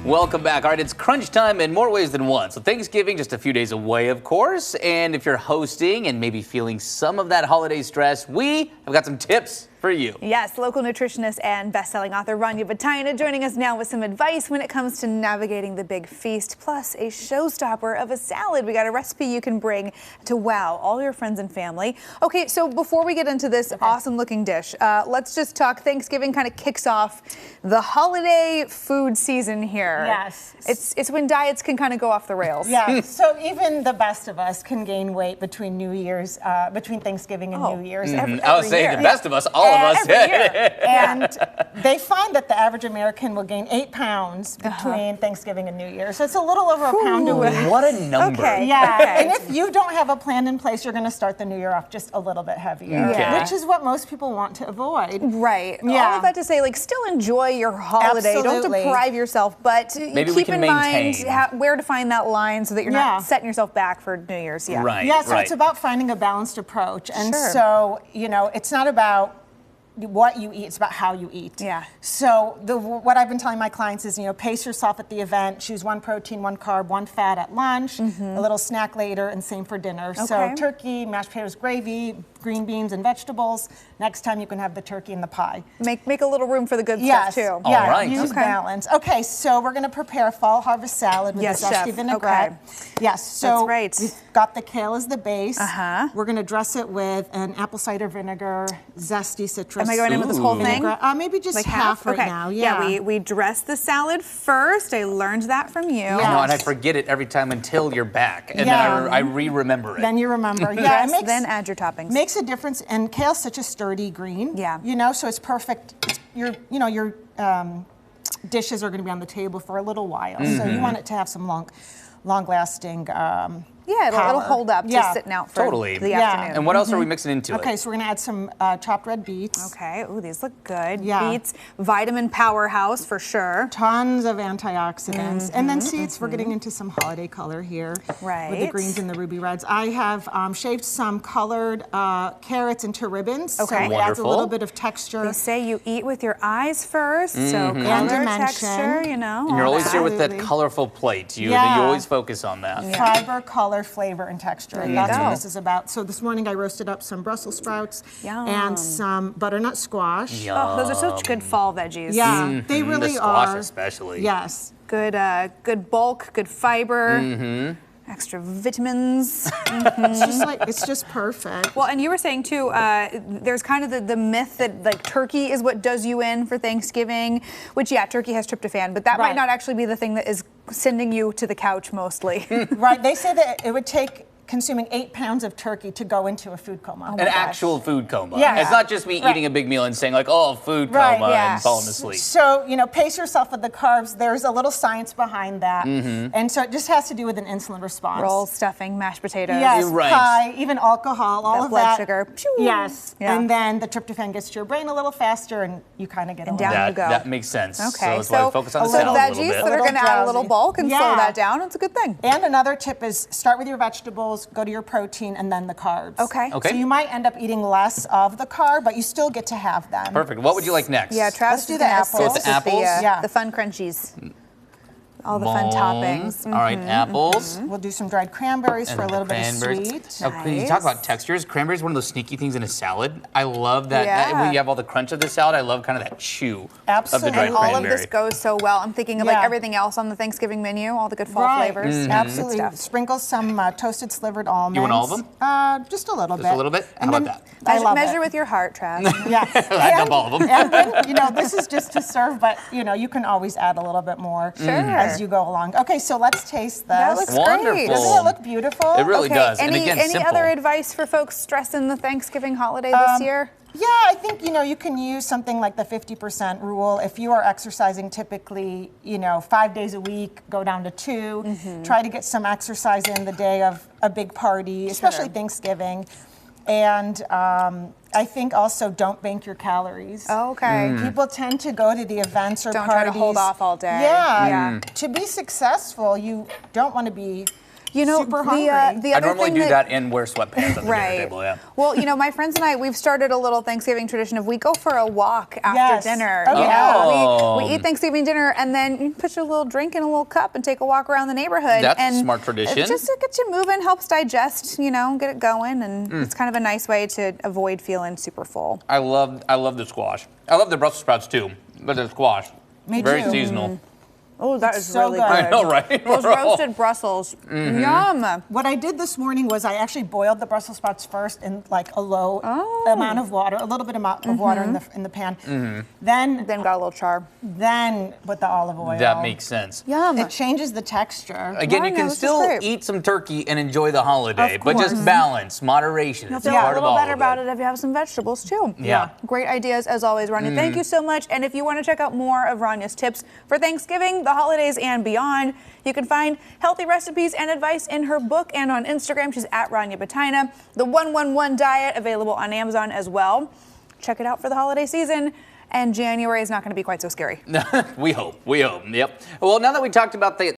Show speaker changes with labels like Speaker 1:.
Speaker 1: Welcome back. All right, it's crunch time in more ways than one. So Thanksgiving just a few days away, of course. And if you're hosting and maybe feeling some of that holiday stress, we have got some tips for you.
Speaker 2: Yes, local nutritionist and best-selling author Rania Batayneh joining us now with some advice when it comes to navigating the big feast, plus a showstopper of a salad. We got a recipe you can bring to wow all your friends and family. Okay, so before we get into this awesome-looking dish, let's just talk. Thanksgiving kind of kicks off the holiday food season here.
Speaker 3: Yes.
Speaker 2: It's when diets can kind of go off the rails.
Speaker 3: Yeah, so even the best of us can gain weight between between Thanksgiving and New Year's.
Speaker 2: Every
Speaker 1: I was saying
Speaker 2: year.
Speaker 1: the best of us, all of us.
Speaker 2: Every year.
Speaker 3: And they find that the average American will gain 8 pounds between Thanksgiving and New Year's. So it's a little over a pound a week.
Speaker 1: What a number.
Speaker 2: Okay.
Speaker 3: Yeah,
Speaker 2: Okay.
Speaker 3: and if you don't have a plan in place, you're going to start the new year off just a little bit heavier,
Speaker 1: Okay.
Speaker 3: which is what most people want to avoid.
Speaker 2: Right.
Speaker 3: Yeah.
Speaker 2: All of that to say, like, still enjoy your holiday.
Speaker 3: Absolutely.
Speaker 2: Don't deprive yourself, but
Speaker 1: Maybe we
Speaker 2: keep
Speaker 1: can
Speaker 2: in mind
Speaker 1: maintain.
Speaker 2: where to find that line so that you're
Speaker 3: Yeah.
Speaker 2: not setting yourself back for New Year's. Yeah.
Speaker 1: Right.
Speaker 3: Yeah, so
Speaker 1: right.
Speaker 3: it's about finding a balanced approach. And
Speaker 2: Sure.
Speaker 3: so, it's not about what you eat, it's about how you eat.
Speaker 2: Yeah.
Speaker 3: So what I've been telling my clients is, pace yourself at the event, choose 1 protein, 1 carb, 1 fat at lunch, a little snack later, and same for dinner. So
Speaker 2: Okay.
Speaker 3: turkey, mashed potatoes, gravy, green beans, and vegetables. Next time you can have the turkey and the pie.
Speaker 2: Make a little room for the good
Speaker 3: Yes.
Speaker 2: stuff, too.
Speaker 1: All
Speaker 3: Yeah,
Speaker 1: right.
Speaker 3: use
Speaker 2: Okay.
Speaker 3: balance. Okay, so we're going to prepare a fall harvest salad with
Speaker 2: Yes,
Speaker 3: a zesty
Speaker 2: chef.
Speaker 3: vinaigrette.
Speaker 2: Okay.
Speaker 3: Yes, so
Speaker 2: That's right.
Speaker 3: we've got the kale as the base.
Speaker 2: Uh-huh.
Speaker 3: We're going to dress it with an apple cider vinegar, zesty citrus.
Speaker 2: Am I going in with this whole thing?
Speaker 3: vinaigrette. Maybe just
Speaker 2: Like
Speaker 3: half right
Speaker 2: okay.
Speaker 3: now. Yeah.
Speaker 2: we dress the salad first. I learned that from you.
Speaker 1: I know, and I forget it every time until you're back, and
Speaker 3: Yeah.
Speaker 1: then I re-remember it.
Speaker 3: Then you remember. Yeah,
Speaker 2: Dress,
Speaker 3: it makes,
Speaker 2: then add your toppings.
Speaker 3: makes a difference. And kale's such a sturdy green.
Speaker 2: Yeah.
Speaker 3: So it's perfect. Your dishes are going to be on the table for a little while. So you want it to have some long-lasting.
Speaker 2: Yeah, it'll
Speaker 3: power.
Speaker 2: hold up
Speaker 3: Yeah.
Speaker 2: just sitting out for
Speaker 1: Totally.
Speaker 2: the
Speaker 3: Yeah.
Speaker 2: afternoon.
Speaker 1: And what else are we mixing into
Speaker 3: Okay,
Speaker 1: it?
Speaker 3: so we're going to add some chopped red beets.
Speaker 2: Okay, ooh, these look good.
Speaker 3: Yeah.
Speaker 2: Beets, vitamin powerhouse for sure.
Speaker 3: Tons of antioxidants. And then seeds, we're getting into some holiday color here. With the
Speaker 2: Right.
Speaker 3: greens and the ruby reds. I have shaved some colored carrots into ribbons.
Speaker 2: Okay.
Speaker 3: So it adds a
Speaker 1: Wonderful.
Speaker 3: little bit of texture.
Speaker 2: They say you eat with your eyes first, so color,
Speaker 3: And dimension.
Speaker 2: texture,
Speaker 1: And you're
Speaker 2: all
Speaker 1: always
Speaker 2: that.
Speaker 1: here with that
Speaker 3: Absolutely.
Speaker 1: colorful plate. You
Speaker 3: Yeah.
Speaker 1: always focus on that.
Speaker 3: Fiber, color, flavor, and texture.
Speaker 2: you
Speaker 3: That's
Speaker 2: go.
Speaker 3: what this is about. So this morning I roasted up some Brussels sprouts
Speaker 2: Yum.
Speaker 3: and some butternut squash.
Speaker 1: Yum.
Speaker 2: Oh, those are such good fall veggies.
Speaker 3: Yeah, they really
Speaker 1: the squash
Speaker 3: are.
Speaker 1: especially.
Speaker 3: Yes.
Speaker 2: Good, good bulk, good fiber, extra vitamins.
Speaker 3: It's just perfect.
Speaker 2: Well, and you were saying too, there's kind of the myth that like turkey is what does you in for Thanksgiving, which turkey has tryptophan, but that might
Speaker 3: Right.
Speaker 2: not actually be the thing that is sending you to the couch mostly.
Speaker 3: Right, they say that it would take consuming 8 pounds of turkey to go into a food coma.
Speaker 1: An actual food coma.
Speaker 3: Yeah.
Speaker 1: It's not just me eating a big meal and saying like, oh, food
Speaker 3: Right,
Speaker 1: coma
Speaker 2: yeah.
Speaker 1: and falling asleep.
Speaker 3: So, pace yourself with the carbs. There's a little science behind that. And so it just has to do with an insulin response.
Speaker 2: Roll, stuffing, mashed potatoes.
Speaker 3: Yes,
Speaker 1: You're right.
Speaker 3: pie, even alcohol, all
Speaker 2: That
Speaker 3: of
Speaker 2: blood
Speaker 3: that.
Speaker 2: sugar. Pew.
Speaker 3: Yes.
Speaker 2: Yeah.
Speaker 3: And then the tryptophan gets to your brain a little faster and you kind of get
Speaker 2: And
Speaker 3: a little
Speaker 2: down
Speaker 1: that,
Speaker 2: you go.
Speaker 1: that makes sense.
Speaker 2: Okay,
Speaker 1: So that's why I focus on the salad a
Speaker 2: veggies
Speaker 1: little bit.
Speaker 2: that are
Speaker 3: Little
Speaker 2: going to add a little
Speaker 3: drowsy.
Speaker 2: bulk and slow
Speaker 3: Yeah.
Speaker 2: that down. It's a good thing.
Speaker 3: And another tip is start with your vegetables, go to your protein, and then the carbs.
Speaker 2: Okay.
Speaker 1: Okay.
Speaker 3: So you might end up eating less of the carb, but you still get to have them.
Speaker 1: Perfect. What would you like next?
Speaker 2: Yeah, Travis
Speaker 3: Let's do
Speaker 2: is
Speaker 3: the
Speaker 2: gonna
Speaker 3: apples.
Speaker 2: assist
Speaker 1: With the apples?
Speaker 2: with
Speaker 3: Yeah.
Speaker 2: the fun crunchies. All the fun toppings.
Speaker 1: All right, apples.
Speaker 3: We'll do some dried cranberries
Speaker 1: And
Speaker 3: for a
Speaker 1: then
Speaker 3: little bit of
Speaker 1: cranberries.
Speaker 3: sweet.
Speaker 1: Oh, can you talk
Speaker 2: Nice.
Speaker 1: about textures? Cranberries is one of those sneaky things in a salad. I love that.
Speaker 2: Yeah.
Speaker 1: When you have all the crunch of the salad, I love kind of that chew
Speaker 3: Absolutely.
Speaker 1: of the dried
Speaker 2: And all of
Speaker 1: cranberry.
Speaker 2: this goes so well. I'm thinking of like
Speaker 3: Yeah.
Speaker 2: everything else on the Thanksgiving menu, all the good fall
Speaker 3: Right.
Speaker 2: flavors.
Speaker 3: Absolutely.
Speaker 2: Good stuff.
Speaker 3: Sprinkle some toasted slivered almonds.
Speaker 1: You want all of them?
Speaker 3: Just a little bit.
Speaker 1: Just a little bit? How about that?
Speaker 3: I love
Speaker 2: Measure
Speaker 3: it.
Speaker 2: with your heart, Trav.
Speaker 3: Yeah.
Speaker 1: I dump all of them.
Speaker 3: And when, this is just to serve, but you can always add a little bit more as you go along. Okay, so let's taste this.
Speaker 2: That looks
Speaker 1: Wonderful.
Speaker 2: great.
Speaker 3: Doesn't it look beautiful?
Speaker 1: It really
Speaker 2: Okay,
Speaker 1: does.
Speaker 2: Any,
Speaker 1: and again,
Speaker 2: any
Speaker 1: simple.
Speaker 2: other advice for folks stressing the Thanksgiving holiday this year?
Speaker 3: Yeah, I think, you can use something like the 50% rule. If you are exercising typically, 5 days a week, go down to 2. Try to get some exercise in the day of a big party, especially Thanksgiving. And I think also don't bank your calories.
Speaker 2: Oh, okay.
Speaker 3: People tend to go to the events or
Speaker 2: Don't
Speaker 3: parties.
Speaker 2: try to hold off all day.
Speaker 3: Yeah.
Speaker 2: Yeah.
Speaker 3: To be successful, you don't want to be
Speaker 2: You know,
Speaker 3: super
Speaker 2: the
Speaker 3: hungry.
Speaker 2: other
Speaker 1: I normally
Speaker 2: thing
Speaker 1: do that and wear sweatpants at the
Speaker 2: Right.
Speaker 1: dinner table, yeah.
Speaker 2: Well, you know, my friends and I, we've started a little Thanksgiving tradition of we go for a walk after
Speaker 3: Yes.
Speaker 2: dinner.
Speaker 3: Oh,
Speaker 2: You
Speaker 3: yeah.
Speaker 2: know, we eat Thanksgiving dinner and then you put your little drink in a little cup and take a walk around the neighborhood.
Speaker 1: That's a
Speaker 2: and
Speaker 1: smart tradition.
Speaker 2: It just gets you moving, helps digest, you know, get it going, and it's kind of a nice way to avoid feeling super full.
Speaker 1: I love the squash. I love the Brussels sprouts too, but the squash.
Speaker 3: Me
Speaker 1: Very
Speaker 3: too.
Speaker 1: seasonal.
Speaker 2: Oh, that is
Speaker 3: so
Speaker 2: really
Speaker 3: good.
Speaker 2: good.
Speaker 1: I know, right?
Speaker 2: Those roasted Brussels. Yum.
Speaker 3: What I did this morning was I actually boiled the Brussels sprouts first in like a low
Speaker 2: Oh.
Speaker 3: amount of water, a little bit amount of water in the pan. Then
Speaker 2: Then got a little char.
Speaker 3: with the olive oil.
Speaker 1: That makes sense.
Speaker 2: Yum.
Speaker 3: It changes the texture.
Speaker 1: Again, you
Speaker 2: Rania,
Speaker 1: can
Speaker 2: this is
Speaker 1: still
Speaker 2: great.
Speaker 1: eat some turkey and enjoy the holiday,
Speaker 3: Of
Speaker 1: but just
Speaker 3: course.
Speaker 1: balance, moderation.
Speaker 2: You'll
Speaker 1: It's a
Speaker 2: feel a
Speaker 1: part of
Speaker 2: little
Speaker 1: all
Speaker 2: better
Speaker 1: of
Speaker 2: about
Speaker 1: it.
Speaker 2: it if you have some vegetables too.
Speaker 1: Yeah.
Speaker 2: Great ideas as always, Rania. Thank you so much. And if you want to check out more of Rania's tips for Thanksgiving, the holidays, and beyond, you can find healthy recipes and advice in her book and on Instagram. She's at Rania Batayneh. The 111 Diet, available on Amazon as well. Check it out for the holiday season. And January is not going to be quite so scary.
Speaker 1: We hope. Yep. Well, now that we talked about the